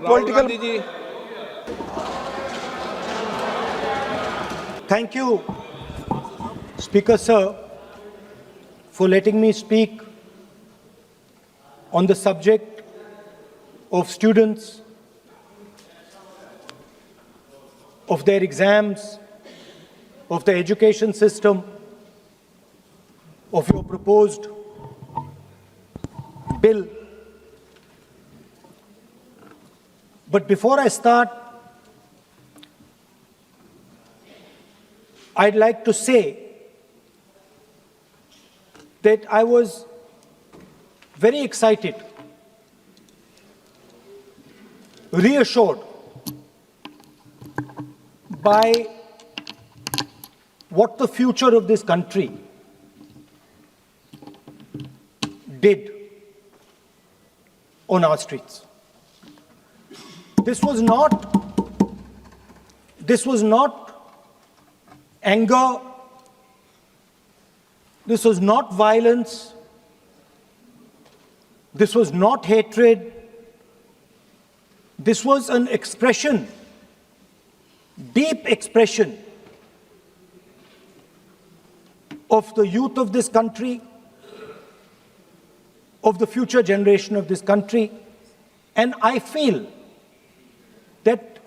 political. Thank you, Speaker Sir, for letting me speak on the subject of students, of their exams, of the education system, of your proposed bill. But before I start, I'd like to say that I was very excited, reassured by what the future of this country did on our streets. This was not anger, this was not violence, this was not hatred, this was an expression, deep expression of the youth of this country, of the future generation of this country, and I feel that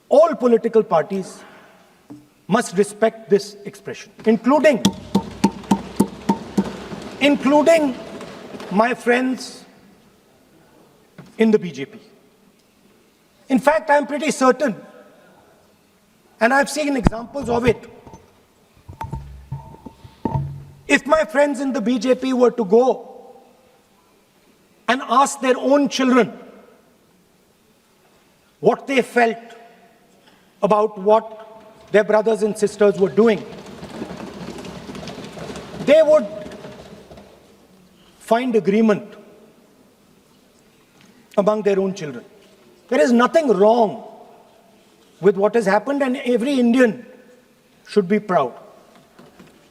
all political parties must respect this expression, including my friends in the BJP. In fact, I'm pretty certain, and I've seen examples of it, if my friends in the BJP were to go and ask their own children what they felt about what their brothers and sisters were doing, they would find agreement among their own children. There is nothing wrong with what has happened, and every Indian should be proud.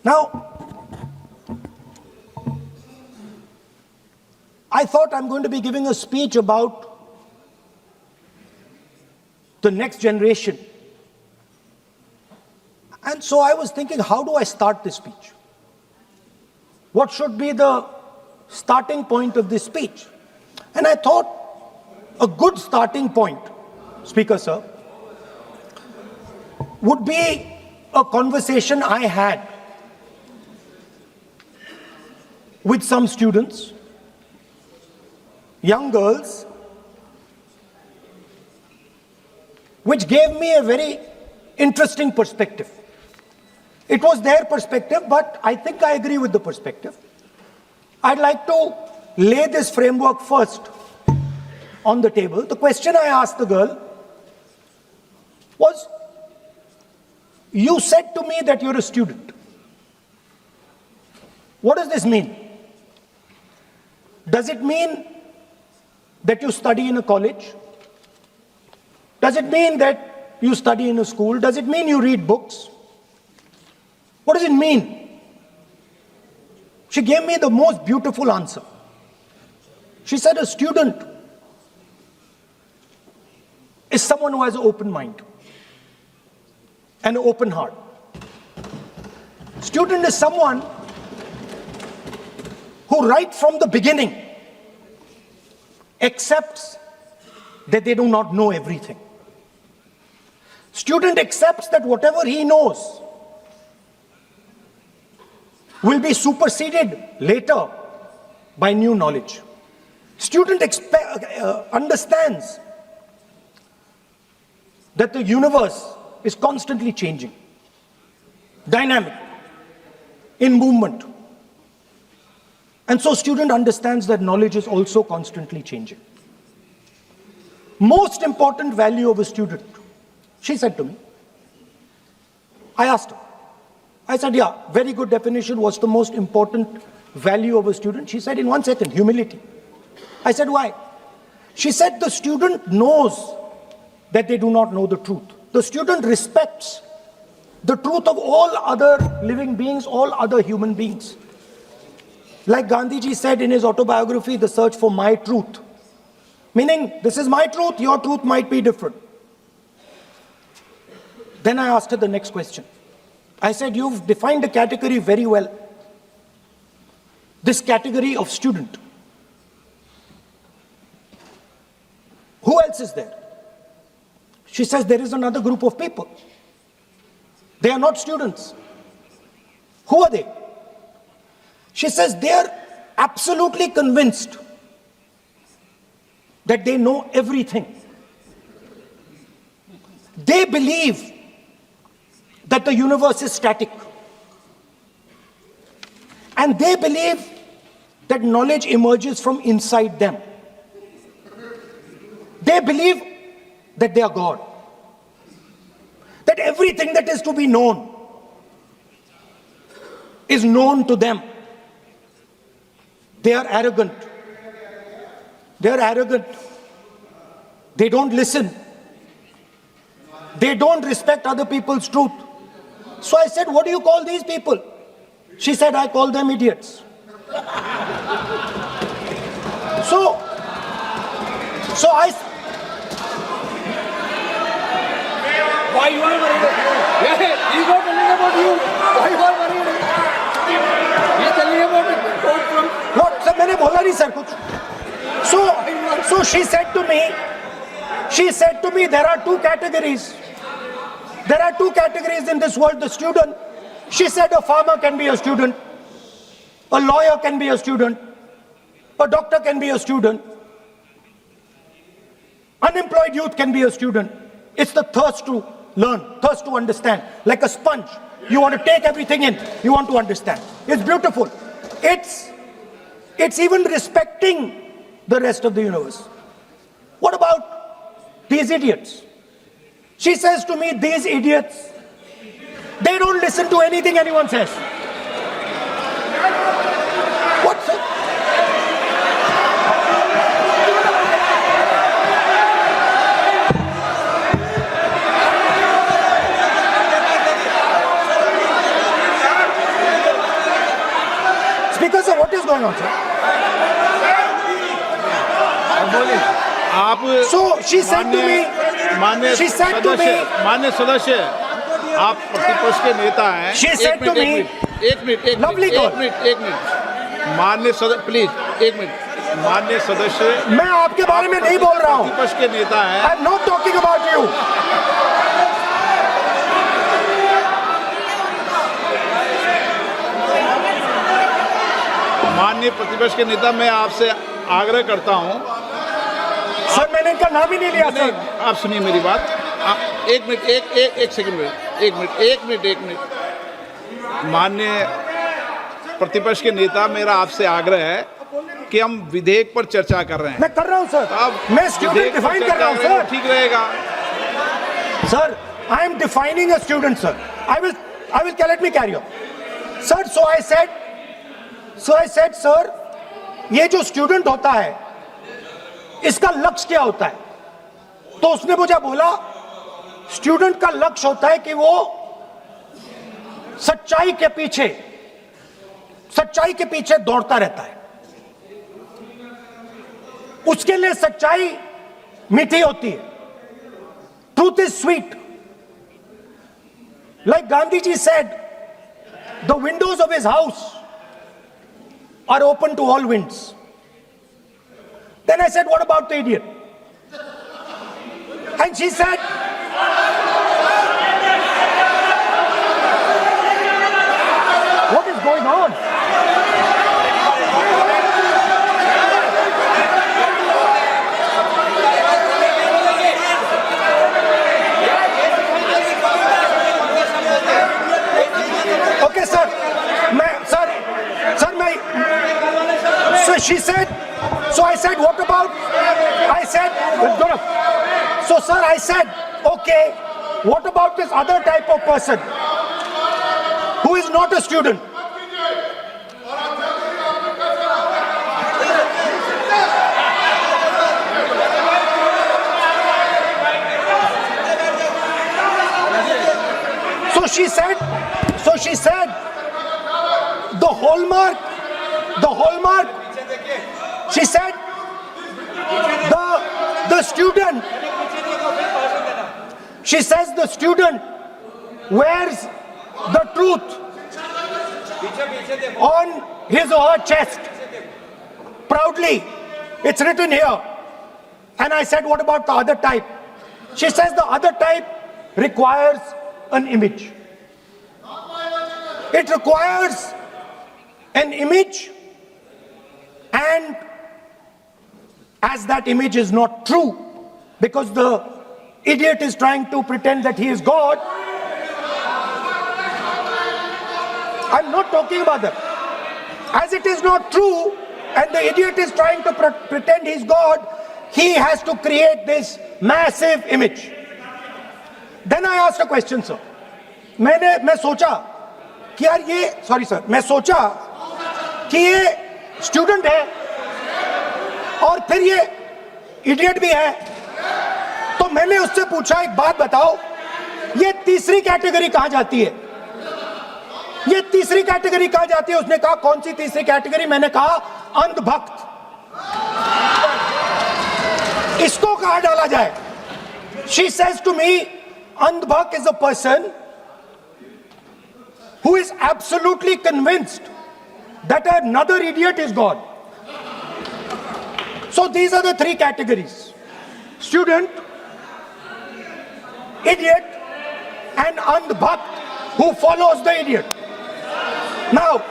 Now, I thought I'm going to be giving a speech about the next generation. And so I was thinking, how do I start this speech? What should be the starting point of this speech? And I thought a good starting point, Speaker Sir, would be a conversation I had with some students, young girls, which gave me a very interesting perspective. It was their perspective, but I think I agree with the perspective. I'd like to lay this framework first on the table. The question I asked the girl was, you said to me that you're a student. What does this mean? Does it mean that you study in a college? Does it mean that you study in a school? Does it mean you read books? What does it mean? She gave me the most beautiful answer. She said a student is someone who has an open mind and an open heart. Student is someone who right from the beginning accepts that they do not know everything. Student accepts that whatever he knows will be superseded later by new knowledge. Student understands that the universe is constantly changing, dynamic, in movement. And so student understands that knowledge is also constantly changing. Most important value of a student, she said to me. I asked her. I said, yeah, very good definition. What's the most important value of a student? She said, in 1 second, humility. I said, why? She said, the student knows that they do not know the truth. The student respects the truth of all other living beings, all other human beings. Like Gandhiji said in his autobiography, The Search for My Truth, Meaning, this is my truth, your truth might be different. Then I asked her the next question. I said, you've defined a category very well. This category of student. Who else is there? She says, there is another group of people. They are not students. Who are they? She says, they are absolutely convinced that they know everything. They believe that the universe is static. And they believe that knowledge emerges from inside them. They believe that they are God. That everything that is to be known is known to them. They are arrogant. They are arrogant. They don't listen. They don't respect other people's truth. So I said, what do you call these people? She said, I call them idiots. So I... Why you are worried? Yeah, he's not telling about you. Why you are worried? He's telling about it. No, sir, मैंने बोला नहीं sir कुछ. So she said to me, there are two categories. There are two categories in this world, the student. She said a farmer can be a student. A lawyer can be a student. A doctor can be a student. Unemployed youth can be a student. It's the thirst to learn, thirst to understand. Like a sponge. You want to take everything in. You want to understand. It's beautiful. It's even respecting the rest of the universe. What about these idiots? She says to me, these idiots, they don't listen to anything anyone says. What, sir? Speaker sir, what is going on, sir? So she said to me, मान्य सदस्य, आप प्रतिपक्ष के नेता हैं. She said to me, एक minute, मान्य सदस्य, प्लीज, एक मिनट, मान्य सदस्य, मैं आपके बारे में नहीं बोल रहा हूँ. प्रतिपक्ष के नेता हैं. I'm not talking about you. माननीय प्रतिपक्ष के नेता, मैं आपसे आग्रह करता हूं. सर मैंने इनका नाम ही नहीं लिया सर. आप सुनिए मेरी बात. एक मिनट, एक सेकंड में, एक मिनट. माननीय प्रतिपक्ष के नेता, मेरा आपसे आग्रह है कि हम विधेयक पर चर्चा कर रहे हैं. मैं कर रहा हूं सर. मैं स्टूडेंट डिफाइन कर रहा हूं सर. ठीक रहेगा. Sir, I am defining a student, sir. I will let me carry on. Sir, so I said, sir, ये जो स्टूडेंट होता है, इसका लक्ष्य क्या होता है? तो उसने मुझे बोला, स्टूडेंट का लक्ष्य होता है कि वो सच्चाई के पीछे दौड़ता रहता है. उसके लिए सच्चाई मीठी होती है. Truth is sweet. Like Gandhiji said, the windows of his house are open to all winds. Then I said, what about the idiot? And she said, what is going on? Okay, sir. So she said, so I said, what about? I said, so sir, I said, okay, what about this other type of person who is not a student? So she said, the hallmark, she said, the student, she says the student wears the truth on his or her chest. Proudly, it's written here. And I said, what about the other type? She says the other type requires an image. It requires an image, and as that image is not true, because the idiot is trying to pretend that he is God. I'm not talking about that. As it is not true, and the idiot is trying to pretend he's God, he has to create this massive image. Then I asked a question, sir. मैं सोचा कि यार ये, sorry sir, मैं सोचा कि ये student है और फिर ये इडियट भी है, तो मैंने उससे पूछा एक बात बताओ, ये तीसरी कैटेगरी कहां जाती है? ये तीसरी कैटेगरी कहां जाती है? उसने कहा कौन सी तीसरी कैटेगरी? मैंने कहा अंधभक्त। इसको कहां डाला जाए? She says to me, अंधभक्त is a person who is absolutely convinced that another idiot is God. So these are the three categories: student, idiot, and andhbhakt who follows the idiot. Now,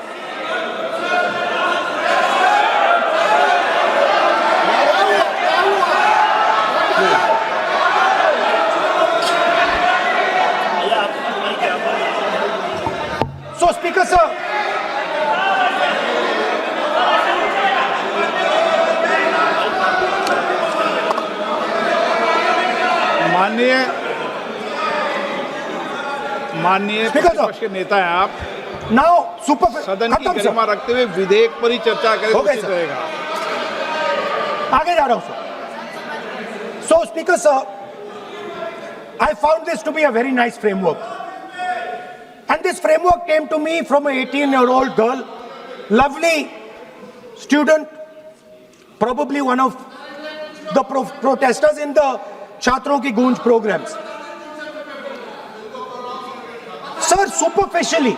so Speaker sir, माननीय प्रतिपक्ष के नेता हैं आप, now super सदन की गरिमा रखते हुए विधेयक पर ही चर्चा करें तो उचित रहेगा। आगे जा रहा हूं sir. So Speaker sir, I found this to be a very nice framework, and this framework came to me from an 18-year-old girl, lovely student, probably one of the protesters in the छात्रों की गूंज programs. Sir superficially,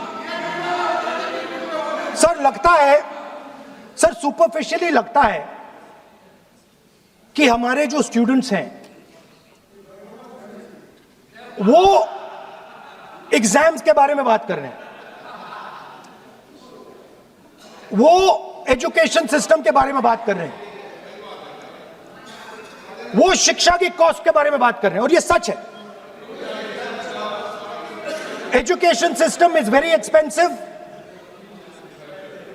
sir लगता है, sir superficially लगता है कि हमारे जो स्टूडेंट्स हैं वो एग्जाम्स के बारे में बात कर रहे हैं, वो एजुकेशन सिस्टम के बारे में बात कर रहे हैं, वो शिक्षा की कॉस्ट के बारे में बात कर रहे हैं, और ये सच है। Education system is very expensive.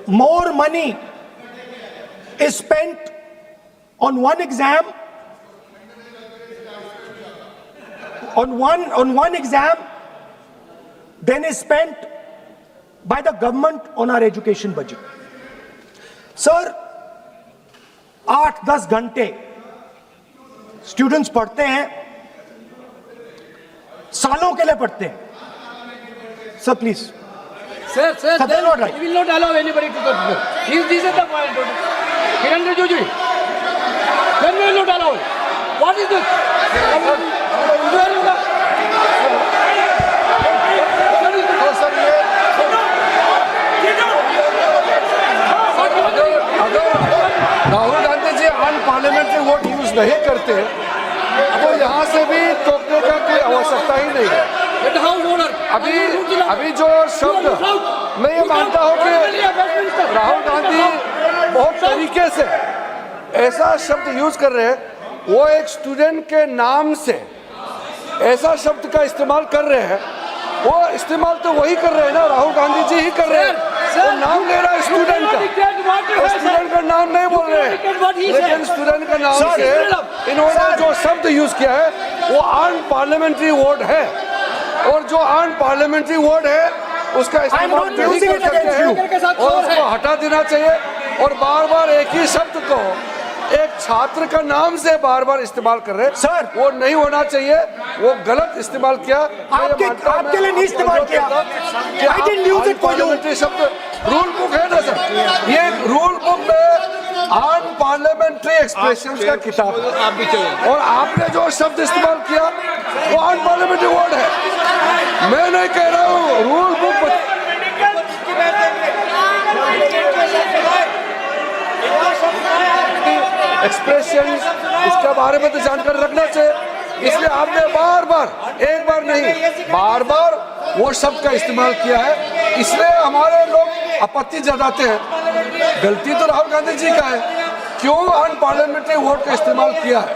More money is spent on one exam, on one exam than is spent by the government on our education budget. Sir, 8-10 घंटे स्टूडेंट्स पढ़ते हैं, सालों के लिए पढ़ते हैं. Sir, please. Sir, they're not right. We will not allow anybody to go. This is the point. Kiran Rijiju, then we will not allow. What is this? Rahul Gandhi ji unparliamentary word use नहीं करते तो यहाँ से भी टोकने का कोई आवश्यकता ही नहीं है. अभी जो शब्द मैं ये मानता हूँ कि राहुल गांधी बहुत तरीके से ऐसा शब्द यूज कर रहे हैं, वो एक स्टूडेंट के नाम से ऐसा शब्द का इस्तेमाल कर रहे हैं. वो इस्तेमाल तो वही कर रहे हैं ना, राहुल गांधी जी ही कर रहे हैं. वो नाम ले रहा है स्टूडेंट का, स्टूडेंट का नाम नहीं बोल रहे हैं, लेकिन स्टूडेंट का नाम से इन्होंने जो शब्द यूज किया है वो अनपार्लियामेंट्री वर्ड है, और जो अनपार्लियामेंट्री वर्ड है उसका इस्तेमाल नहीं कर सकते हैं और उसको हटा देना चाहिए. और बार बार एक ही शब्द को एक छात्र का नाम से बार बार इस्तेमाल कर रहे हैं. सर, वो नहीं होना चाहिए, वो गलत इस्तेमाल किया. आपके लिए नहीं इस्तेमाल किया. I didn't use it for you. शब्द रूल बुक है ना सर, ये रूल बुक में अनपार्लियामेंट्री एक्सप्रेशंस का किताब है। आप भी चले। और आपने जो शब्द इस्तेमाल किया वो अनपार्लियामेंट्री वर्ड है। मैं नहीं कह रहा हूँ, रूल बुक एक्सप्रेशन इसके बारे में तो जानकारी रखना चाहिए, इसलिए आपने बार बार, एक बार नहीं बार बार वो शब्द का इस्तेमाल किया है, इसलिए हमारे लोग आपत्ति जताते हैं। गलती तो राहुल गांधी जी का है, क्यों अनपार्लियामेंट्री वर्ड का इस्तेमाल किया है।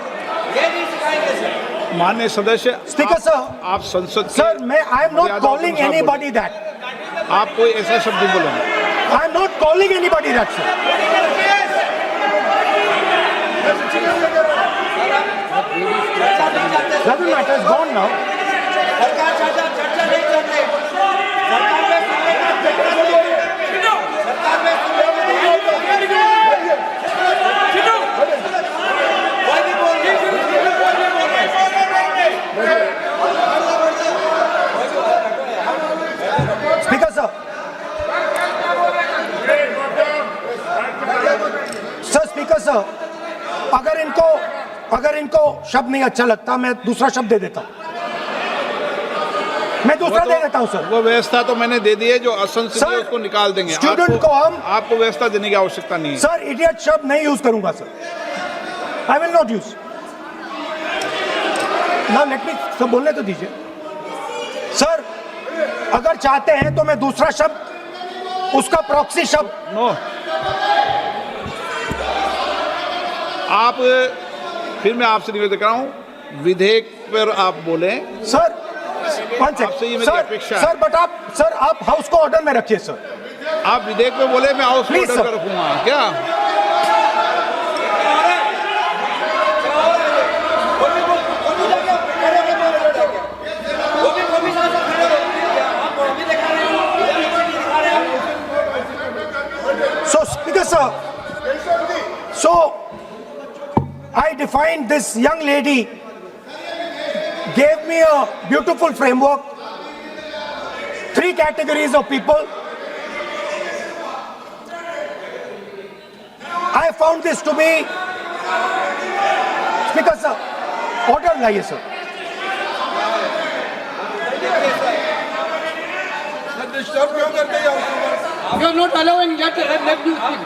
माननीय सदस्य, Speaker, sir. आप संसद के Sir, I am not मर्यादा calling के अनुसार anybody that. बोलें। आप कोई ऐसा शब्द नहीं बोलेंगे। I am not calling anybody that, sir. Doesn't matter, it's gone now. Speaker, sir. Sir, Speaker, sir. अगर इनको शब्द नहीं अच्छा लगता, मैं दूसरा शब्द दे देता हूं। मैं दूसरा दे देता हूं, सर। वो व्यवस्था तो मैंने दे दी है, जो असंसदीय है उसको निकाल देंगे। स्टूडेंट को हम आपको व्यवस्था देने की आवश्यकता नहीं है। सर, इडियट शब्द नहीं यूज करूंगा, sir. I will not use. ना लेट मी सब बोलने तो दीजिए। सर, अगर चाहते हैं तो मैं दूसरा शब्द, उसका प्रॉक्सी शब्द। नो, आप फिर मैं आपसे निवेदन कर रहा हूं, विधेयक पर आप बोले। सर, आपसे ये मेरी अपेक्षा है। सर, बट आप हाउस को ऑर्डर में रखिए, सर। आप विधेयक पे बोले, मैं हाउस में Please, ऑर्डर sir. रखूंगा क्या? So, Speaker, sir, so I defined this young lady, gave me a beautiful framework, 3 categories of people. I found this to be, Speaker, sir, order लाइए, sir. You are not allowing let you speak.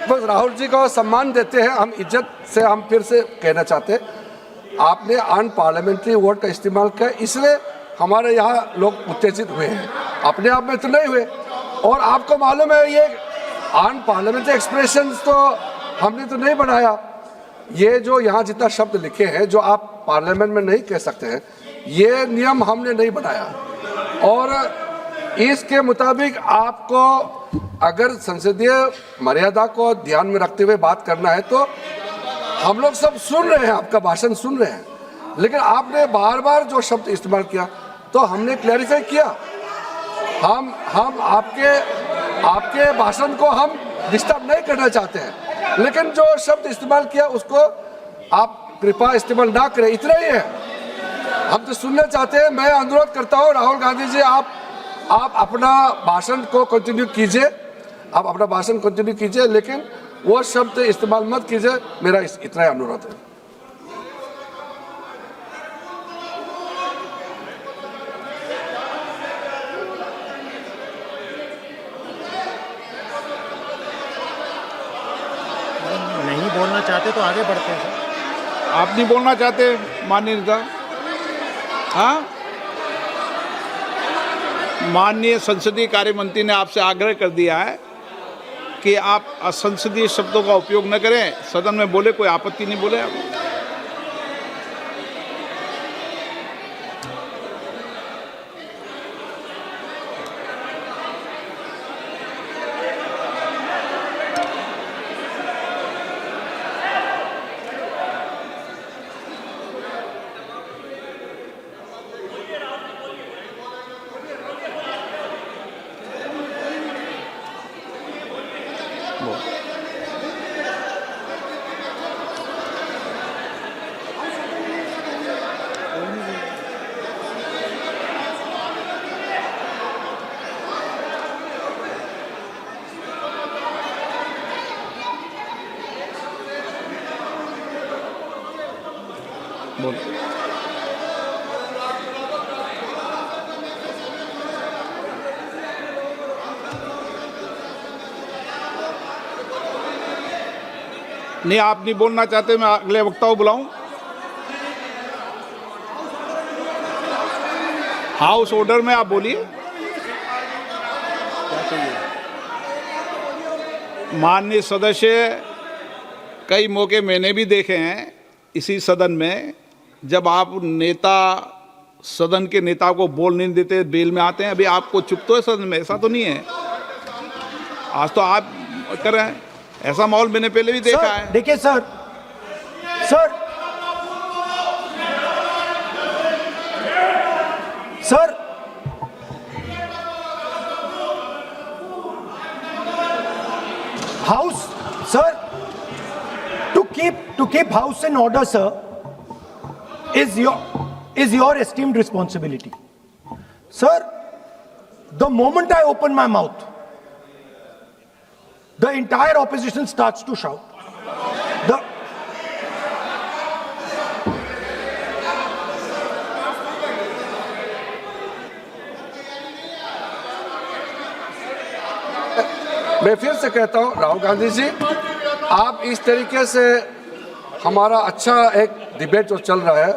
बस राहुल जी को सम्मान देते हैं हम, इज्जत से हम फिर से कहना चाहते हैं, आपने अनपार्लियामेंट्री वर्ड का इस्तेमाल किया, इसलिए हमारे यहाँ लोग उत्तेजित हुए हैं, अपने आप में तो नहीं हुए। और आपको मालूम है ये अनपार्लियामेंट्री एक्सप्रेशंस तो हमने तो नहीं बनाया, ये जो यहाँ जितना शब्द लिखे हैं जो आप पार्लियामेंट में नहीं कह सकते हैं, ये नियम हमने नहीं बनाया। और इसके मुताबिक आपको अगर संसदीय मर्यादा को ध्यान में रखते हुए बात करना है तो हम लोग सब सुन रहे हैं, आपका भाषण सुन रहे हैं, लेकिन आपने बार बार जो शब्द इस्तेमाल किया तो हमने क्लैरिफाई किया। हम आपके भाषण को हम डिस्टर्ब नहीं करना चाहते हैं, लेकिन जो शब्द इस्तेमाल किया उसको आप कृपया इस्तेमाल ना करें, इतना ही है। हम तो सुनना चाहते हैं। मैं अनुरोध करता हूँ राहुल गांधी जी, आप अपना भाषण को कंटिन्यू कीजिए, आप अपना भाषण कंटिन्यू कीजिए, लेकिन वो शब्द इस्तेमाल मत कीजिए, मेरा इतना ही अनुरोध है। नहीं चाहते तो आगे बढ़ते हैं सर। आप नहीं बोलना चाहते माननीय नेता? हाँ, माननीय संसदीय कार्य मंत्री ने आपसे आग्रह कर दिया है कि आप असंसदीय शब्दों का उपयोग न करें, सदन में बोले, कोई आपत्ति नहीं बोले आप। बोल। नहीं, आप नहीं बोलना चाहते, मैं अगले वक्ता को बुलाऊं? हाउस ऑर्डर में आप बोलिए। माननीय सदस्य, कई मौके मैंने भी देखे हैं इसी सदन में, जब आप नेता सदन के नेता को बोल नहीं देते, बेल में आते हैं। अभी आपको चुप तो है सदन में, ऐसा तो नहीं है। आज तो आप कर रहे हैं, ऐसा माहौल मैंने पहले भी देखा है। देखिए sir, house sir, to keep house in order, sir, is your esteemed responsibility. Sir, the moment I open my mouth, the entire opposition starts to shout. मैं फिर से कहता हूं, राहुल गांधी जी, आप इस तरीके से हमारा अच्छा एक डिबेट जो चल रहा है,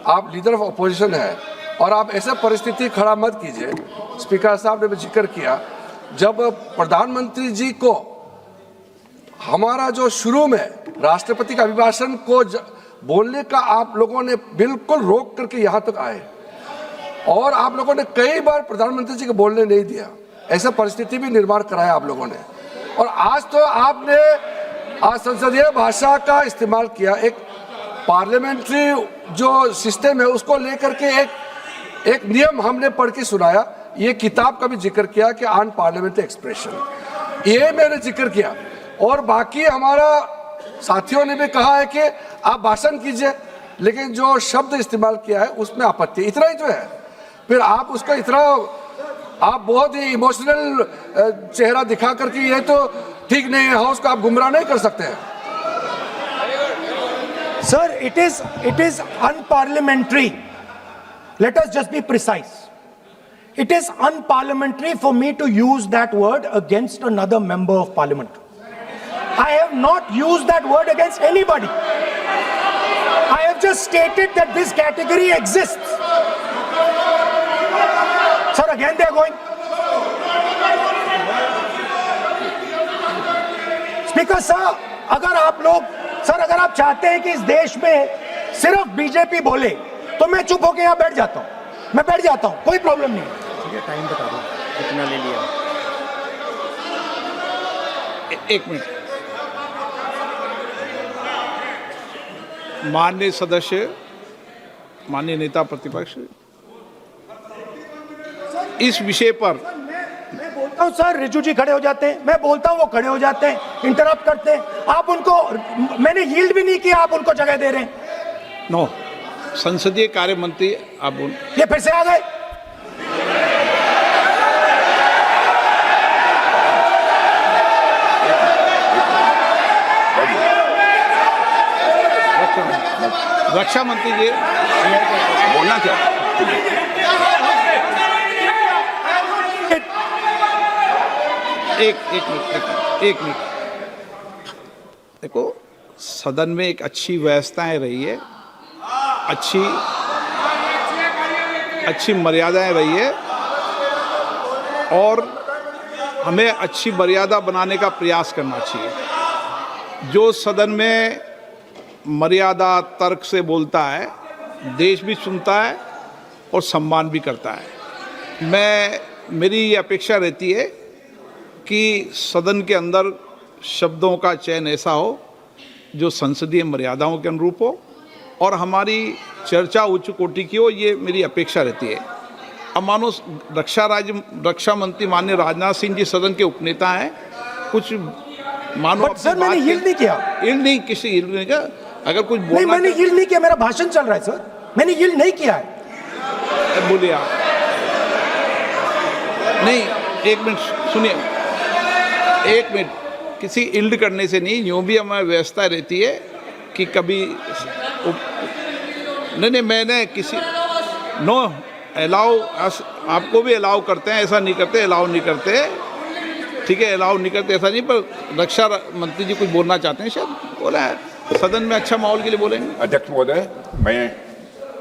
आप लीडर ऑफ अपोजिशन है और आप ऐसे परिस्थिति खड़ा मत कीजिए। स्पीकर साहब ने भी जिक्र किया, जब प्रधानमंत्री जी को हमारा जो शुरू में राष्ट्रपति का अभिभाषण को बोलने का आप लोगों ने बिल्कुल रोक करके यहाँ तक आए और आप लोगों ने कई बार प्रधानमंत्री जी को बोलने नहीं दिया, ऐसा परिस्थिति भी निर्माण कराया आप लोगों ने। और आज तो आपने आज संसदीय भाषा का इस्तेमाल किया, एक पार्लियामेंट्री जो सिस्टम है उसको लेकर के एक नियम हमने पढ़ के सुनाया। ये किताब का भी जिक्र किया कि अन पार्लियामेंट्री एक्सप्रेशन, ये मैंने जिक्र किया। और बाकी हमारा साथियों ने भी कहा है कि आप भाषण कीजिए, लेकिन जो शब्द इस्तेमाल किया है उसमें आपत्ति, इतना ही जो है। फिर आप उसको इतना आप बहुत ही इमोशनल चेहरा दिखा करके ये तो ठीक नहीं है, हाउस को आप गुमराह नहीं कर सकते हैं। Sir, it is unparliamentary. Let us just be precise. It is unparliamentary for me to use that word against another member of parliament. I have not used that word against anybody. I have just stated that this category exists. Sir, again they are going. Speaker sir, अगर आप चाहते हैं कि इस देश में सिर्फ BJP बोले तो मैं चुप होकर यहाँ बैठ जाता हूँ, मैं बैठ जाता हूँ, कोई प्रॉब्लम नहीं है। ठीक है, टाइम बता दो कितना ले लिया। एक मिनट, माननीय सदस्य, माननीय नेता प्रतिपक्ष, इस विषय पर मैं बोलता हूं सर, रिजू जी खड़े हो जाते हैं, मैं बोलता हूं वो खड़े हो जाते हैं, इंटरप्ट करते हैं। आप उनको, मैंने यील्ड भी नहीं किया, आप उनको जगह दे रहे हैं। नो, संसदीय कार्य मंत्री आप बोल, ये फिर से आ गए। रक्षा मंत्री जी बोलना क्या? एक मिनट देखो, सदन में एक अच्छी व्यवस्थाएं रही है, अच्छी मर्यादाएं रही है और हमें अच्छी मर्यादा बनाने का प्रयास करना चाहिए। जो सदन में मर्यादा तर्क से बोलता है, देश भी सुनता है और सम्मान भी करता है। मेरी ये अपेक्षा रहती है कि सदन के अंदर शब्दों का चयन ऐसा हो जो संसदीय मर्यादाओं के अनुरूप हो और हमारी चर्चा उच्च कोटि की हो, ये मेरी अपेक्षा रहती है। अब मानो रक्षा मंत्री माननीय राजनाथ सिंह जी सदन के उपनेता हैं, कुछ मानो बट सर मैंने यील्ड नहीं किया। यील्ड नहीं किया। अगर कुछ नहीं, बोलना मैंने यील्ड नहीं किया, मेरा भाषण चल रहा है सर, मैंने यील्ड नहीं किया है। बोलिए आप। नहीं, एक मिनट सुनिए, एक मिनट। किसी इल्ड करने से नहीं, यूँ भी हमारी व्यवस्था रहती है कि कभी नहीं मैंने किसी नो अलाउ, आपको भी अलाउ करते हैं, ऐसा नहीं करते, अलाउ नहीं करते, ठीक है, अलाउ नहीं करते ऐसा नहीं। पर रक्षा मंत्री जी कुछ बोलना चाहते हैं, शायद बोला है, सदन में अच्छा माहौल के लिए बोलेंगे। अध्यक्ष महोदय, मैं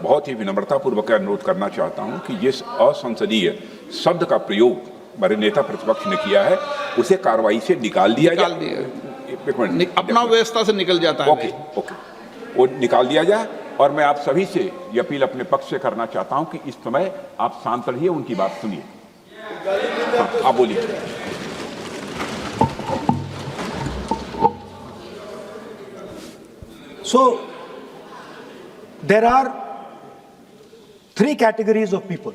बहुत ही विनम्रतापूर्वक अनुरोध करना चाहता हूं कि ये असंसदीय शब्द का प्रयोग हमारे नेता प्रतिपक्ष ने किया है, उसे कार्रवाई से निकाल दिया जाए। अपना व्यवस्था से निकल जाता है। ओके, वो निकाल दिया जाए। और मैं आप सभी से ये अपील अपने पक्ष से करना चाहता हूं कि इस समय आप शांत रहिए, उनकी बात सुनिए। हाँ, आप बोलिए। So, there are 3 categories of people.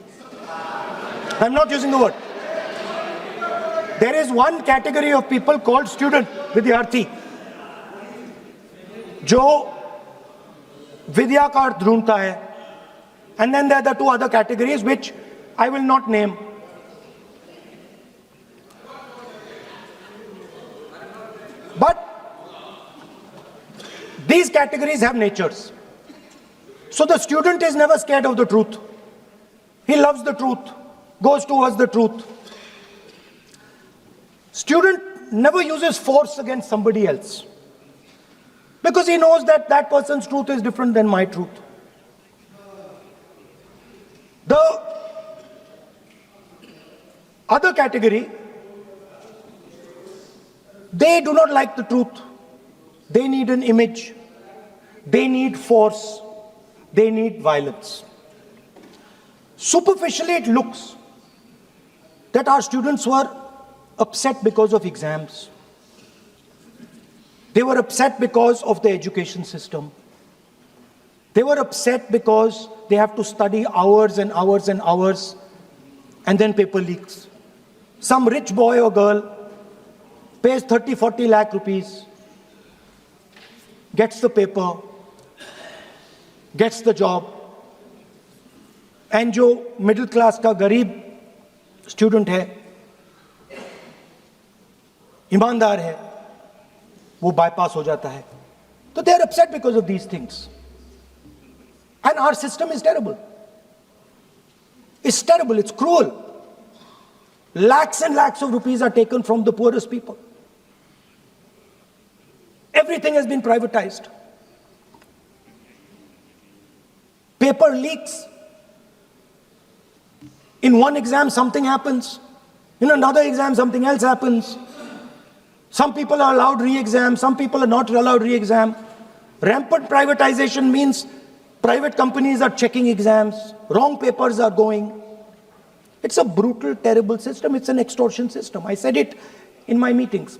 I'm not using the word. There is one category of people called student, विद्यार्थी, जो विद्या का अर्थ ढूंढता है. And then there are the 2 other categories which I will not name. But these categories have natures. So the student is never scared of the truth. He loves the truth, goes towards the truth. Student never uses force against somebody else because he knows that that person's truth is different than my truth. The other category, they do not like the truth. They need an image. They need force. They need violence. Superficially, it looks that our students were upset because of exams. They were upset because of the education system. They were upset because they have to study hours and hours and hours, and then paper leaks. Some rich boy or girl pays 30-40 lakh rupees, gets the paper, gets the job, and जो middle class का गरीब student है, ईमानदार है, वो bypass हो जाता है. तो they are upset because of these things. And our system is terrible. It's terrible, it's cruel. Lakhs and lakhs of rupees are taken from the poorest people. Everything has been privatized. Paper leaks. In one exam, something happens. In another exam, something else happens. Some people are allowed re-exam, some people are not allowed re-exam. Rampant privatization means private companies are checking exams, wrong papers are going. It's a brutal, terrible system. It's an extortion system. I said it in my meetings.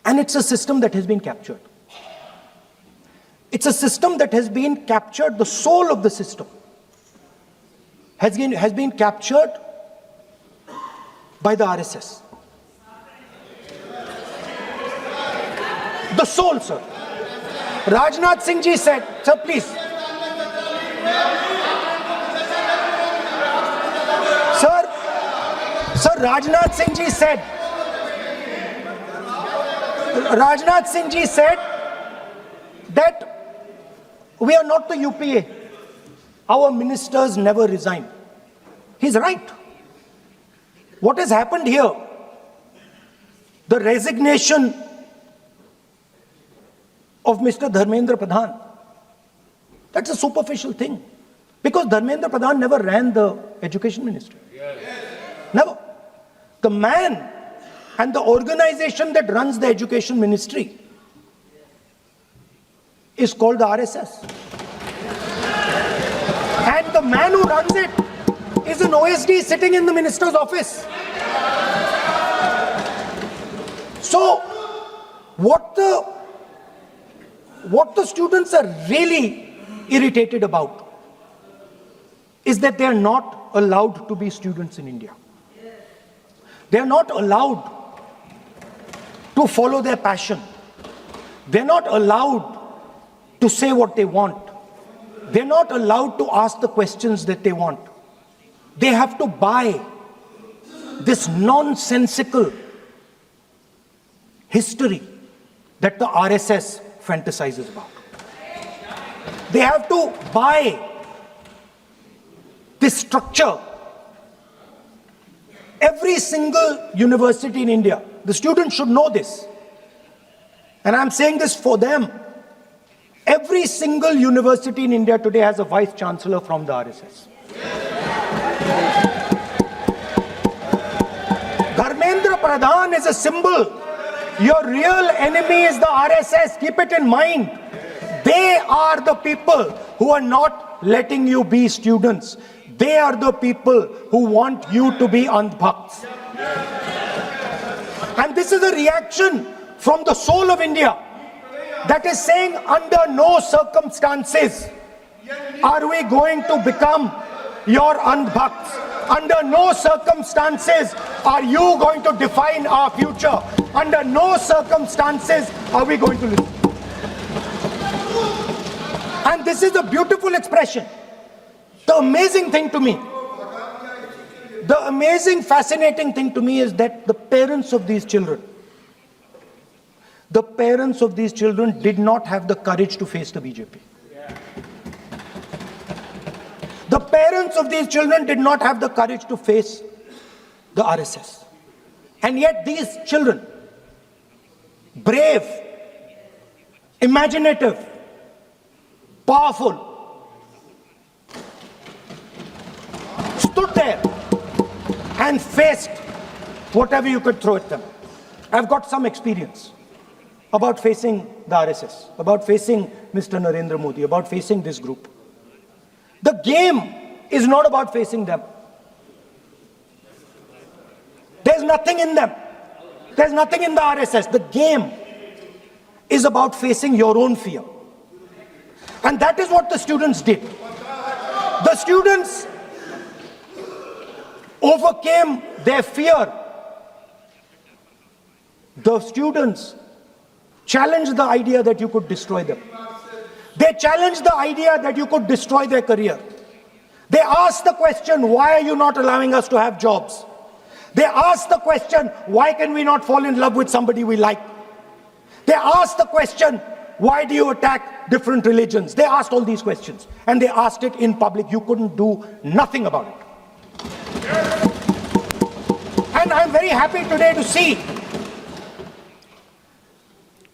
And it's a system that has been captured. It's a system that has been captured, the soul of the system has been captured by the RSS. The soul, sir. Rajnath Singh ji said, sir, please. Sir, Rajnath Singh ji said, that we are not the UPA. Our ministers never resign. He's right. What has happened here the resignation of Mr. Dharmendra Pradhan, that's a superficial thing. Because Dharmendra Pradhan never ran the education ministry. Never. The man and the organization that runs the education ministry is called the RSS. And the man who runs it is an OSD sitting in the minister's office. So, what the students are really irritated about is that they are not allowed to be students in India. They are not allowed to follow their passion. They're not allowed to say what they want. They're not allowed to ask the questions that they want. They have to buy this nonsensical history that the RSS fantasizes about. They have to buy this structure. Every single university in India, the students should know this, and I'm saying this for them. Every single university in India today has a vice chancellor from the RSS. Dharmendra Pradhan is a symbol. Your real enemy is the RSS. Keep it in mind. They are the people who are not letting you be students. They are the people who want you to be andhbhakts. And this is a reaction from the soul of India that is saying, under no circumstances are we going to become your andhbhakts. Under no circumstances are you going to define our future. Under no circumstances are we going to listen. And this is a beautiful expression. The amazing thing to me, the amazing, fascinating thing to me is that the parents of these children did not have the courage to face the BJP. The parents of these children did not have the courage to face the RSS. And yet these children, brave, imaginative, powerful, stood there and faced whatever you could throw at them. I've got some experience about facing the RSS, about facing Mr. Narendra Modi, about facing this group. The game is not about facing them. There's nothing in them. There's nothing in the RSS. The game is about facing your own fear. And that is what the students did. The students overcame their fear. The students challenged the idea that you could destroy them. They challenged the idea that you could destroy their career. They asked the question, why are you not allowing us to have jobs? They asked the question, why can we not fall in love with somebody we like? They asked the question, why do you attack different religions? They asked all these questions, and they asked it in public. You couldn't do nothing about it. And I'm very happy today to see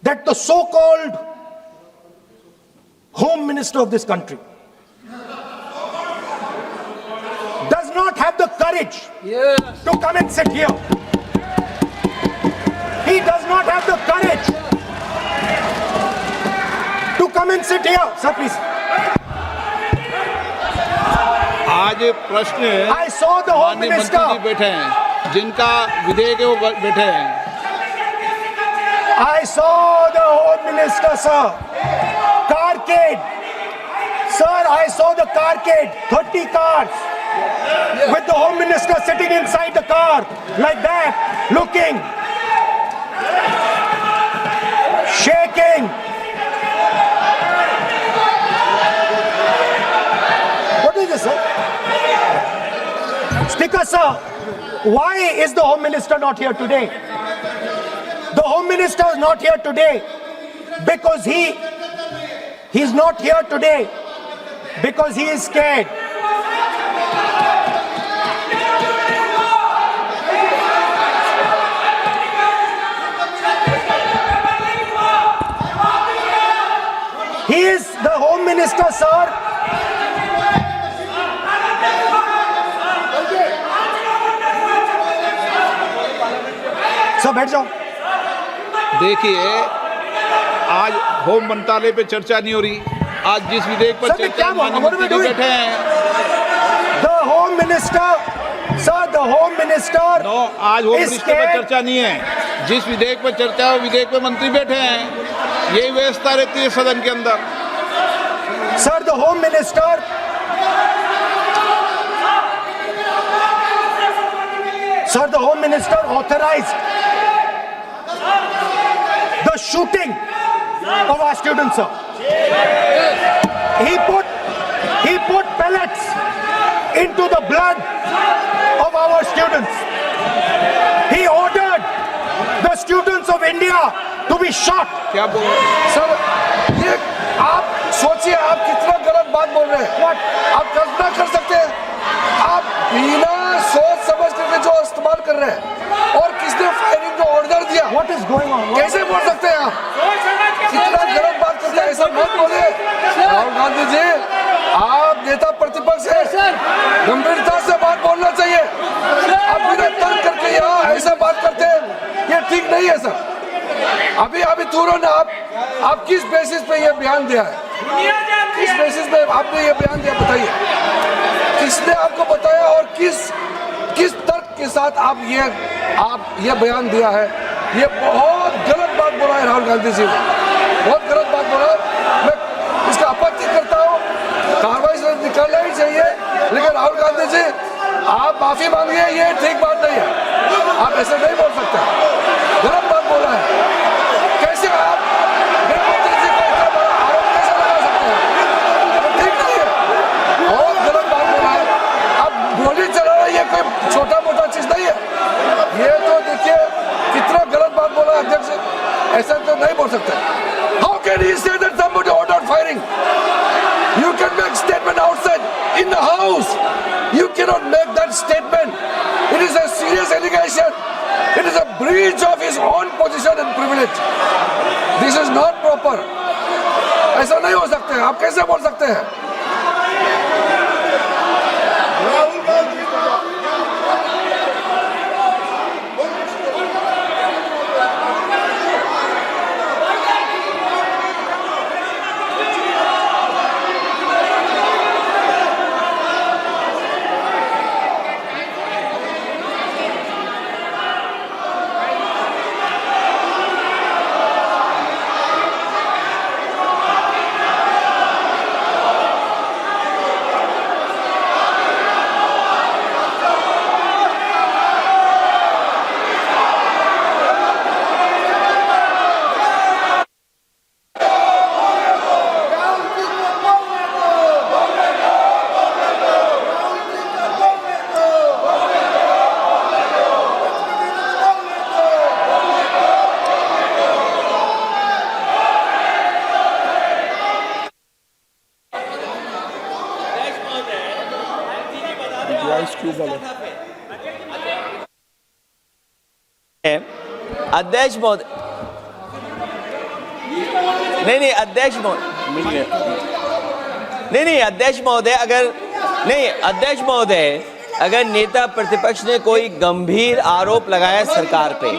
that the so-called Home Minister of this country does not have the courage to come and sit here. He does not have the courage to come and sit here. Sir, please. आज प्रश्न है, I saw the Home माननीय Minister. मंत्री जी बैठे हैं, जिनका विधेयक है वो बैठे हैं. I saw the Home Minister, sir. Carcade. Sir, I saw the carcade. 30 cars. With the Home Minister sitting inside the car. Like that. Looking. Shaking. What is this, sir? Speaker, sir. Why is the Home Minister not here today? The Home Minister is not here today because he's not here today because he is scared. He is the Home Minister, sir. Sir बैठ जाओ। देखिए, आज home मंत्रालय पे चर्चा नहीं हो रही। आज जिस विधेयक पर सर, चर्चा क्या माननीय what are we मंत्री जी doing? बैठे हैं। The Home Minister, sir, the Home Minister. No, आज होम is मिनिस्टर पर scared. चर्चा नहीं है। जिस विधेयक पर चर्चा है, विधेयक पे मंत्री बैठे हैं। यही व्यवस्था रहती है सदन के अंदर। Sir, the Home Minister. Sir, the Home Minister authorized the shooting of our students, sir. He put pellets into the blood of our students. He ordered the students of India to be shot. क्या बोल रहे हैं? Sir, ये आप सोचिए, आप कितना गलत बात बोल रहे हैं। आप कल्पना कर सकते हैं, आप बिना सोच समझ करके जो इस्तेमाल कर रहे हैं, और किसने फायरिंग का ऑर्डर दिया, What is going on? कैसे बोल सकते हैं आप? कितना गलत बात करते हैं, ऐसा मत बोले। राहुल गांधी जी, आप नेता प्रतिपक्ष हैं, गंभीरता से बात बोलना चाहिए। आप बिना तर्क करके यहाँ ऐसा बात करते हैं, ये ठीक नहीं है सर। अभी तुरंत आप किस बेसिस पे ये बयान दिया है? किस बेसिस पे आपने ये बयान दिया, बताइए। किसने आपको बताया और किस तर्क के साथ आप ये बयान दिया है? ये बहुत गलत बात बोला है राहुल गांधी जी ने, बहुत गलत बात बोला। मैं इसका आपत्ति करता हूँ, कार्रवाई से निकालना ही चाहिए, लेकिन राहुल गांधी जी, आप माफी मांगिए, ये ठीक बात नहीं है। आप ऐसे नहीं बोल सकते, गलत बात बोला है। कैसे आप गृहमंत्री जी को इतना बड़ा आरोप कैसे लगा सकते हैं? ठीक नहीं है, बहुत गलत बात बोला है। अब गोली चलाना ये कोई छोटा मोटा चीज नहीं है। ये तो देखिए कितना गलत बात बोला अध्यक्ष, ऐसा तो नहीं बोल सकते। How can he say that somebody ordered firing? You can make statement outside in the house. You cannot make that statement. It is a serious allegation. It is a breach of his own position and privilege. This is not proper. ऐसा नहीं हो सकते, आप कैसे बोल सकते हैं? अध्यक्ष महोदय, नहीं अध्यक्ष महोदय, नहीं अध्यक्ष महोदय, अध्यक्ष महोदय, अगर नेता प्रतिपक्ष ने कोई गंभीर आरोप लगाया सरकार पे,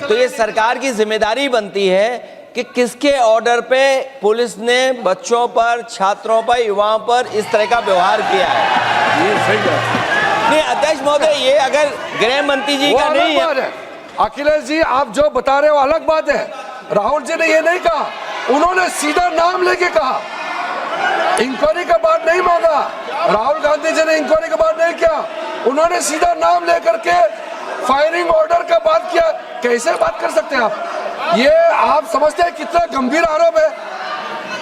तो ये सरकार की जिम्मेदारी बनती है कि किसके ऑर्डर पे पुलिस ने बच्चों पर, छात्रों पर, युवाओं पर इस तरह का व्यवहार किया है। ये सही है। नहीं अध्यक्ष महोदय, ये अगर गृह मंत्री जी का नहीं है। अखिलेश जी, आप जो बता रहे हो अलग बात है। राहुल जी ने ये नहीं कहा, उन्होंने सीधा नाम लेके कहा, इंक्वायरी का बात नहीं मांगा। राहुल गांधी जी ने इंक्वायरी का बात नहीं किया, उन्होंने सीधा नाम लेकर के फायरिंग ऑर्डर का बात किया। कैसे बात कर सकते हैं आप? ये आप समझते हैं कितना गंभीर आरोप है?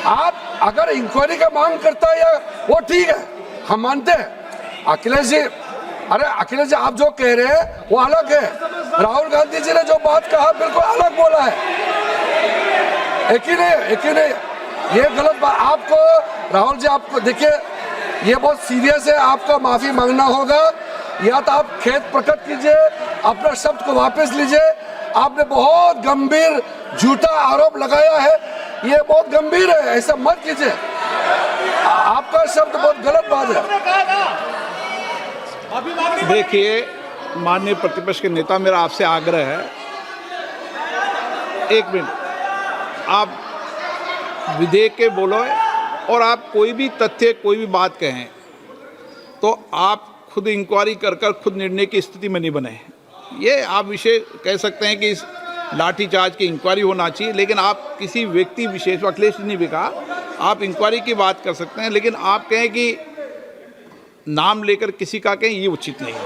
आप अगर इंक्वायरी का मांग करता है या वो ठीक है, हम मानते हैं। अखिलेश जी, अरे अखिलेश जी, आप जो कह रहे हैं वो अलग है। राहुल गांधी जी ने जो बात कहा बिल्कुल अलग बोला है। एक ही नहीं, ये गलत बात। आपको राहुल जी, आपको देखिए, ये बहुत सीरियस है, आपको माफी मांगना होगा, या तो आप खेद प्रकट कीजिए, अपना शब्द को वापस लीजिए। आपने बहुत गंभीर झूठा आरोप लगाया है, ये बहुत गंभीर है, ऐसा मत कीजिए। आपका शब्द बहुत गलत बात है। देखिए माननीय प्रतिपक्ष के नेता, मेरा आपसे आग्रह है, एक मिनट, आप विधेयक के बोलो और आप कोई भी तथ्य कोई भी बात कहें तो आप खुद इंक्वायरी कर कर खुद निर्णय की स्थिति में नहीं बने। ये आप विषय कह सकते हैं कि इस लाठीचार्ज की इंक्वायरी होना चाहिए, लेकिन आप किसी व्यक्ति विशेष, अखिलेश ने भी कहा, आप इंक्वायरी की बात कर सकते हैं, लेकिन आप कहें कि नाम लेकर किसी का कहें, ये उचित नहीं है।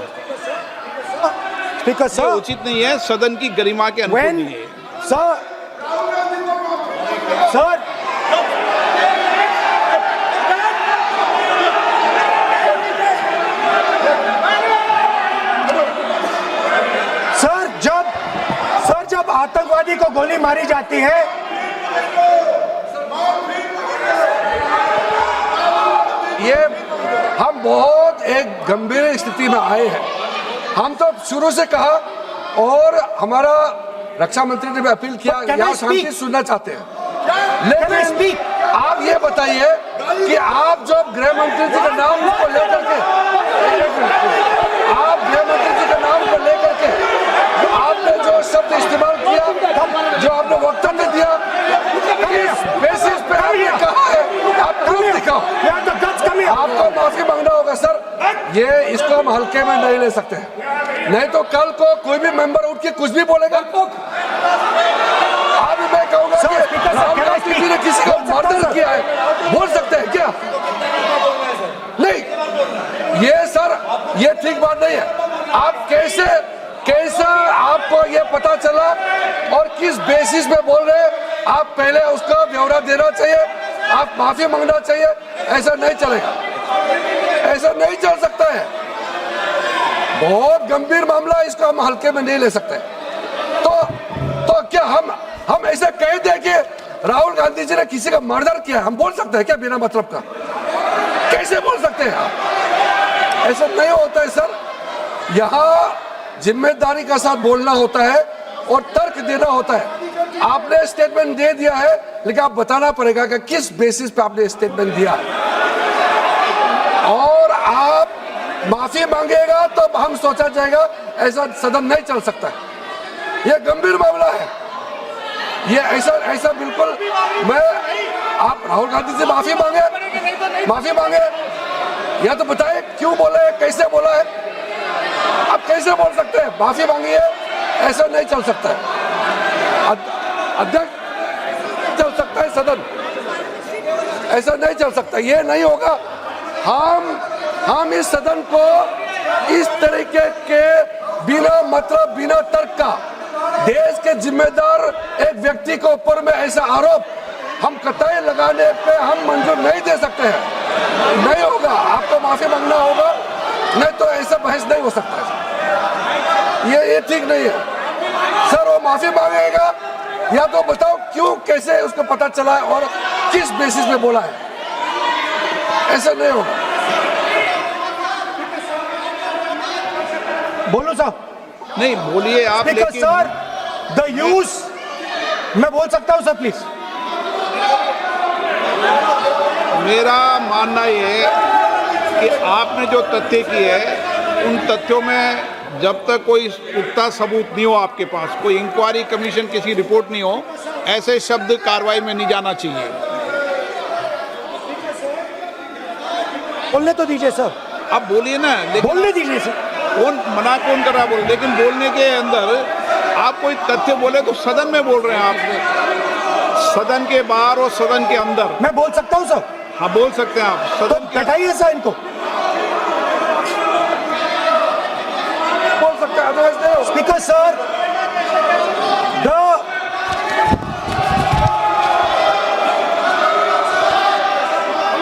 Speaker, ये sir, उचित नहीं है, सदन की गरिमा के अनुकूल when, नहीं है। sir, sir, सर जब आतंकवादी को गोली मारी जाती है, ये हम बहुत एक गंभीर स्थिति में आए हैं। हम तो शुरू से कहा और हमारा रक्षा मंत्री ने भी अपील किया, यहाँ शांति सुनना चाहते हैं। लेकिन आप ये बताइए कि आप जो गृह मंत्री जी का नाम को लेकर के, आप गृह मंत्री जी का नाम को लेकर के आपने जो शब्द इस्तेमाल किया, जो आपने वक्तव्य दिया, इस बेसिस पे आपने कहा है, आप प्रूफ दिखाओ। आपको माफी मांगना होगा सर, ये इसको हम हल्के में नहीं ले सकते, नहीं तो कल को कोई भी मेंबर उठ के कुछ भी बोलेगा। आज मैं कहूंगा कि राहुल गांधी जी ने किसी को मर्डर किया है, बोल सकते हैं क्या? नहीं, ये सर ये ठीक बात नहीं है। आप कैसा आपको ये पता चला और किस बेसिस पे बोल रहे हैं, आप पहले उसका ब्यौरा देना चाहिए, आप माफी मांगना चाहिए। ऐसा नहीं चलेगा, ऐसा नहीं चल सकता है। बहुत गंभीर मामला है, इसको हम हल्के में नहीं ले सकते। तो क्या हम ऐसा कह दें कि राहुल गांधी जी ने किसी का मर्डर किया, हम बोल सकते हैं क्या बिना मतलब का? कैसे बोल सकते हैं आप? ऐसा नहीं होता है सर। यहाँ जिम्मेदारी का साथ बोलना होता है और तर्क देना होता है। आपने स्टेटमेंट दे दिया है, लेकिन आप बताना पड़ेगा कि किस बेसिस पे आपने स्टेटमेंट दिया, और आप माफी मांगेगा तो हम सोचा जाएगा। ऐसा सदन नहीं चल सकता है, यह गंभीर मामला है। ये ऐसा बिल्कुल आप राहुल गांधी से माफी मांगे या तो बताए क्यों बोला है, कैसे बोला है। आप कैसे बोल सकते हैं माफी मांगी है? ऐसा नहीं चल सकता है। अध्यक्ष चल सकता है सदन, ऐसा नहीं चल सकता, ये नहीं होगा। हम इस सदन को इस तरीके के बिना मतलब बिना तर्क का देश के जिम्मेदार एक व्यक्ति के ऊपर में ऐसा आरोप हम कतई लगाने पे हम मंजूर नहीं दे सकते हैं। नहीं होगा, आपको माफी मांगना होगा, नहीं तो ऐसा बहस नहीं हो सकता है। ये ठीक नहीं है सर। वो माफी मांगेगा या तो बताओ क्यों, कैसे उसको पता चला है और किस बेसिस पे बोला है। ऐसा नहीं होगा। बोलो साहब। नहीं बोलिए आप, लेकिन सर द यूज, मैं बोल सकता हूं सर प्लीज? मेरा मानना ये है कि आपने जो तथ्य किए हैं, उन तथ्यों में जब तक कोई पुख्ता सबूत नहीं हो आपके पास, कोई इंक्वायरी कमीशन किसी रिपोर्ट नहीं हो, ऐसे शब्द कार्रवाई में नहीं जाना चाहिए। बोलने तो दीजिए सर। आप बोलिए ना, लेकिन बोलने दीजिए सर। कौन कर रहा बोल, लेकिन बोलने के अंदर आप कोई तथ्य बोले तो सदन में बोल रहे हैं आप, सदन के बाहर और सदन के अंदर। मैं बोल सकता हूं सर? हाँ बोल सकते हैं आप, सदन के बैठाइए सर इनको। बोल सकते हैं। Speaker sir,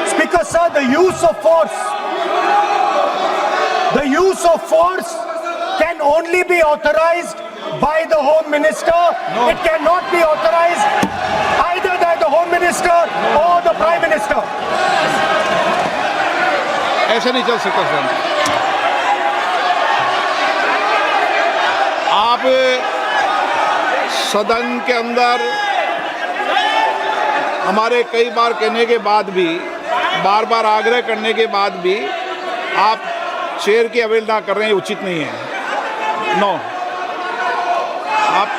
Speaker sir, the use of force can only be authorized by the Home Minister. No. It cannot be authorized either by the Home Minister or the Prime Minister. ऐसे नहीं चल सकता sir. आप सदन के अंदर हमारे कई बार कहने के बाद भी, बार बार आग्रह करने के बाद भी आप चेयर की अवहेलना कर रहे हैं, ये उचित नहीं है। नो, आप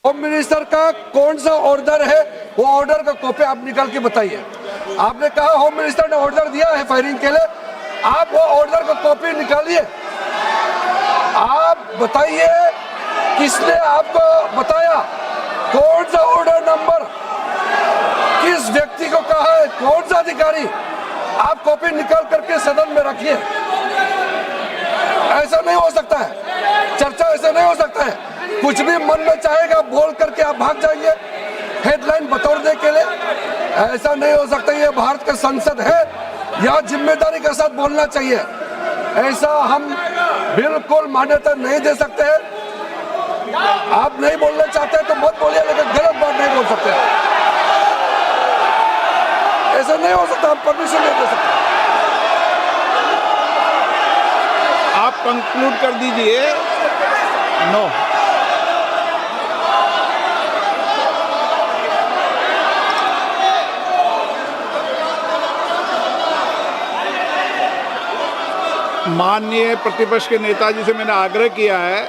होम मिनिस्टर का कौन सा ऑर्डर है, वो ऑर्डर का कॉपी आप निकाल के बताइए। आपने कहा होम मिनिस्टर ने ऑर्डर दिया है फायरिंग के लिए, आप वो ऑर्डर का कॉपी निकालिए। आप बताइए किसने आपको बताया, कौन सा ऑर्डर नंबर, किस व्यक्ति को कहा है, कौन सा अधिकारी। आप कॉपी निकाल करके सदन में रखिए। ऐसा नहीं हो सकता है, चर्चा ऐसा नहीं हो सकता है। कुछ भी मन में चाहेगा बोल करके आप भाग जाएंगे हेडलाइन बतौरने के लिए। ऐसा नहीं हो सकता। ये भारत का संसद है, यहाँ जिम्मेदारी के साथ बोलना चाहिए। ऐसा हम बिल्कुल मान्यता नहीं दे सकते हैं। आप नहीं बोलना चाहते तो मत बोलिए, लेकिन गलत बात नहीं बोल सकते। ऐसा नहीं हो सकता, हम परमिशन नहीं दे सकते। आप कंक्लूड कर दीजिए। नो, माननीय प्रतिपक्ष के नेताजी से मैंने आग्रह किया है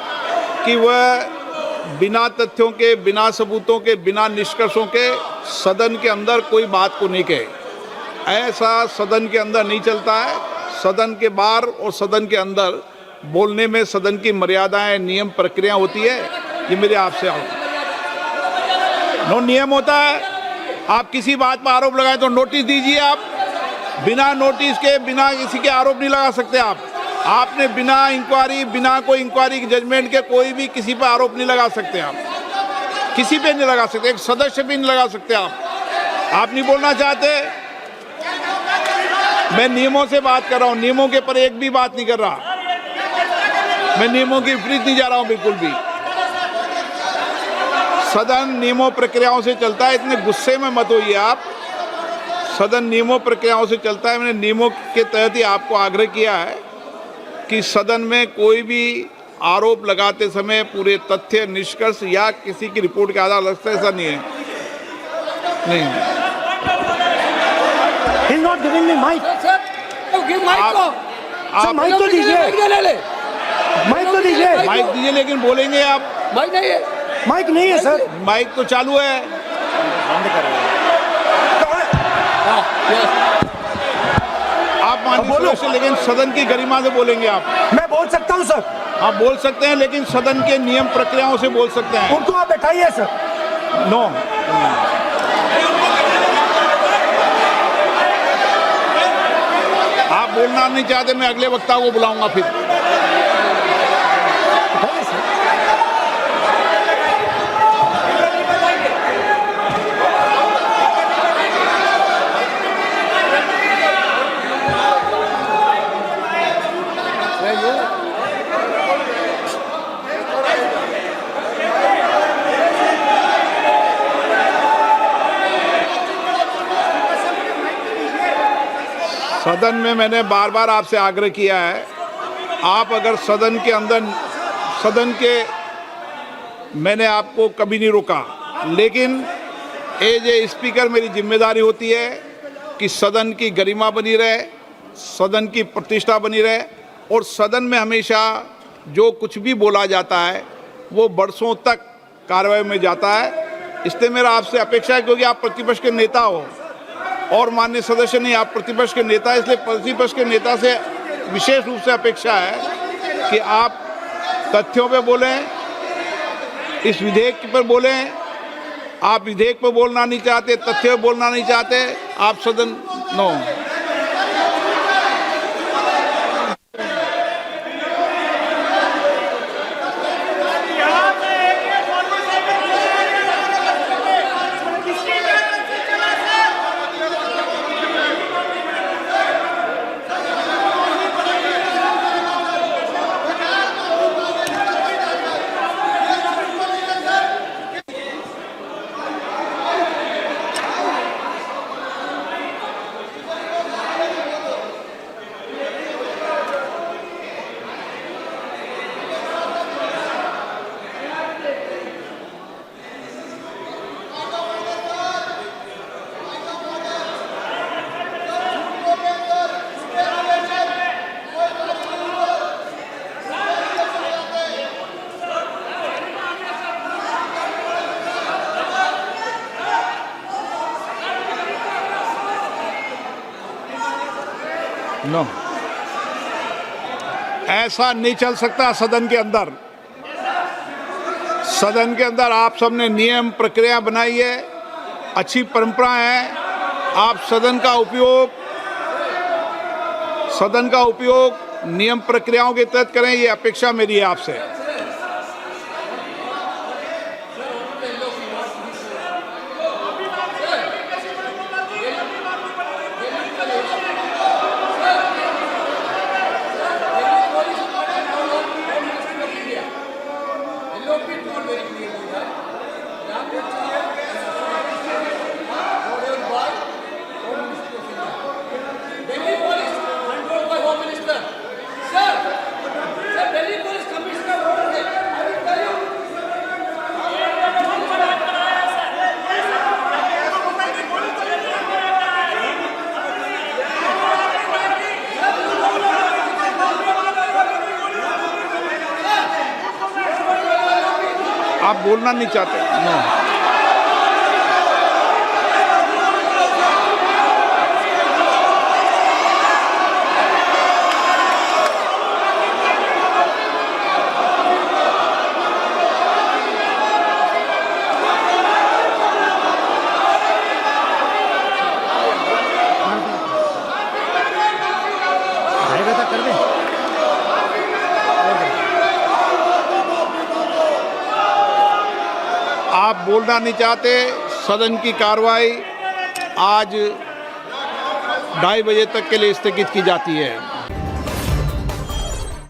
कि वह बिना तथ्यों के, बिना सबूतों के, बिना निष्कर्षों के सदन के अंदर कोई बात को नहीं कहे। ऐसा सदन के अंदर नहीं चलता है। सदन के बाहर और सदन के अंदर बोलने में सदन की मर्यादाएं, नियम, प्रक्रिया होती है। ये मेरे आपसे नो नियम होता है। आप किसी बात पर आरोप लगाएं तो नोटिस दीजिए। आप बिना नोटिस के, बिना किसी के आरोप नहीं लगा सकते। आपने बिना इंक्वायरी, बिना कोई इंक्वायरी की जजमेंट के कोई भी किसी पर आरोप नहीं लगा सकते। आप किसी पे नहीं लगा सकते, एक सदस्य भी नहीं लगा सकते। आप नहीं बोलना चाहते, मैं नियमों से बात कर रहा हूं, नियमों के पर एक भी बात नहीं कर रहा। मैं नियमों के विपरीत नहीं जा रहा हूं बिल्कुल भी। सदन नियमों प्रक्रियाओं से चलता है, इतने गुस्से में मत होइए आप। सदन नियमों प्रक्रियाओं से चलता है। मैंने नियमों के तहत ही आपको आग्रह किया है कि सदन में कोई भी आरोप लगाते समय पूरे तथ्य, निष्कर्ष या किसी की रिपोर्ट के आधार लगता है, ऐसा नहीं है। नहीं, He's not giving me mic. Give mic को। सर माइक तो दीजिए, ले ले माइक तो दीजिए। माइक दीजिए, लेकिन बोलेंगे आप। माइक नहीं है, माइक नहीं है सर। माइक तो चालू है। आप माननीय सदस्य, लेकिन सदन की गरिमा से बोलेंगे आप। मैं बोल सकता हूँ सर। आप बोल सकते हैं, लेकिन सदन के नियम प्रक्रियाओं से बोल सकते हैं। उनको आप बैठाइए सर। नो, आप बोलना नहीं चाहते, मैं अगले वक्ता को बुलाऊंगा फिर। बैठाइए सर। सदन में मैंने बार बार आपसे आग्रह किया है, आप अगर सदन के अंदर, सदन के, मैंने आपको कभी नहीं रोका, लेकिन एज ए स्पीकर मेरी जिम्मेदारी होती है कि सदन की गरिमा बनी रहे, सदन की प्रतिष्ठा बनी रहे, और सदन में हमेशा जो कुछ भी बोला जाता है वो बरसों तक कार्रवाई में जाता है। इसलिए मेरा आपसे अपेक्षा है, क्योंकि आप प्रतिपक्ष के नेता हो और माननीय सदस्य नहीं, आप प्रतिपक्ष के नेता, इसलिए प्रतिपक्ष के नेता से विशेष रूप से अपेक्षा है कि आप तथ्यों पे बोलें, इस विधेयक पर बोलें। आप विधेयक पर बोलना नहीं चाहते, तथ्य पे बोलना नहीं चाहते, आप सदन नो। नो। ऐसा नहीं चल सकता सदन के अंदर। सदन के अंदर आप सबने नियम प्रक्रिया बनाई है, अच्छी परंपरा है। आप सदन का उपयोग नियम प्रक्रियाओं के तहत करें, ये अपेक्षा मेरी है आपसे। आप बोलना नहीं चाहते? रहेगा तो कर दें। आप बोलना नहीं चाहते। सदन की कार्रवाई आज 2:30 बजे तक के लिए स्थगित की जाती है।